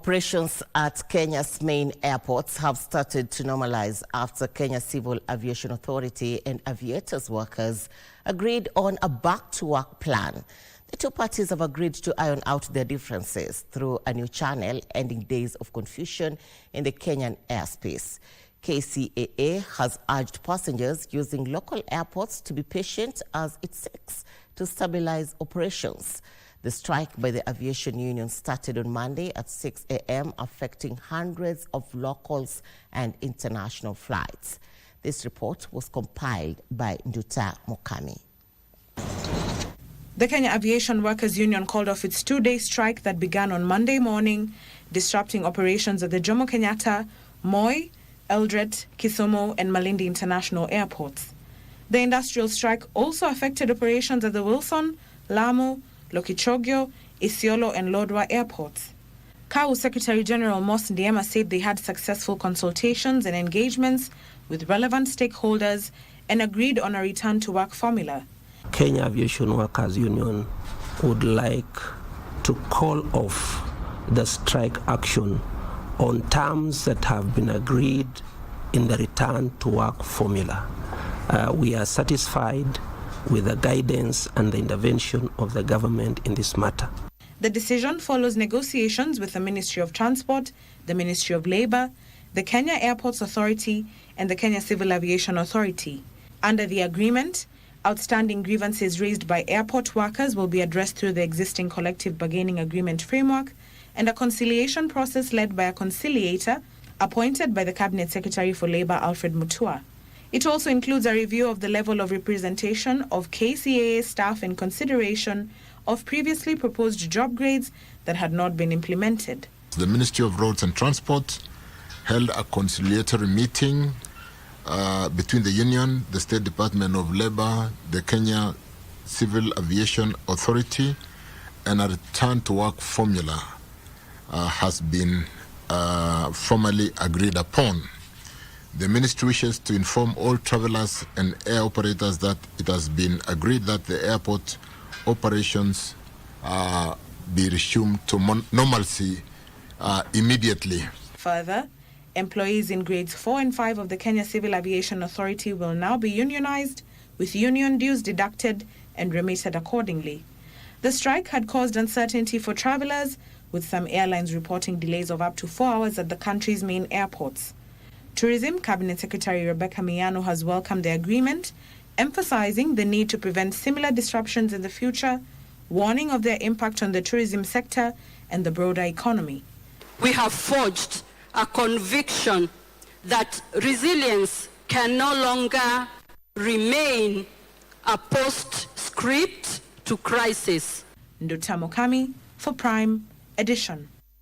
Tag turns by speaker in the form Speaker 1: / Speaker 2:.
Speaker 1: Operations at Kenya's main airports have started to normalize after Kenya Civil Aviation Authority and Aviators workers agreed on a back-to-work plan. The two parties have agreed to iron out their differences through a new channel, ending days of confusion in the Kenyan airspace. KCAA has urged passengers using local airports to be patient as it seeks to stabilize operations. The strike by the Aviation Union started on Monday at 6 a.m., affecting hundreds of locals and international flights. This report was compiled by Nduta Mokami.
Speaker 2: The Kenya Aviation Workers Union called off its two-day strike that began on Monday morning, disrupting operations at the Jomo Kenyatta, Moi, Eldoret, Kisumu and Malindi international airports. The industrial strike also affected operations at the Wilson, Lamu, Lokichogio, Isiolo and Lodwar airports. KAU Secretary General Mos Ndiema said they had successful consultations and engagements with relevant stakeholders and agreed on a return-to-work formula.
Speaker 3: Kenya Aviation Workers Union would like to call off the strike action on terms that have been agreed in the return-to-work formula. We are satisfied with the guidance and the intervention of the government in this matter.
Speaker 2: The decision follows negotiations with the Ministry of Transport, the Ministry of Labour, the Kenya Airports Authority and the Kenya Civil Aviation Authority. Under the agreement, outstanding grievances raised by airport workers will be addressed through the existing collective bargaining agreement framework and a conciliation process led by a conciliator appointed by the Cabinet Secretary for Labour, Alfred Mutua. It also includes a review of the level of representation of KCAA staff in consideration of previously proposed job grades that had not been implemented.
Speaker 4: The Ministry of Roads and Transport held a conciliatory meeting between the Union, the State Department of Labour, the Kenya Civil Aviation Authority, and a return-to-work formula has been formally agreed upon. The Ministry wishes to inform all travellers and air operators that it has been agreed that the airport operations be resumed to normalcy immediately.
Speaker 2: Further, employees in grades 4 and 5 of the Kenya Civil Aviation Authority will now be unionized, with union dues deducted and remitted accordingly. The strike had caused uncertainty for travellers, with some airlines reporting delays of up to 4 hours at the country's main airports. Tourism Cabinet Secretary Rebecca Miano has welcomed the agreement, emphasizing the need to prevent similar disruptions in the future, warning of their impact on the tourism sector and the broader economy.
Speaker 5: We have forged a conviction that resilience can no longer remain a postscript to crisis.
Speaker 2: Nduta Mokami for Prime Edition.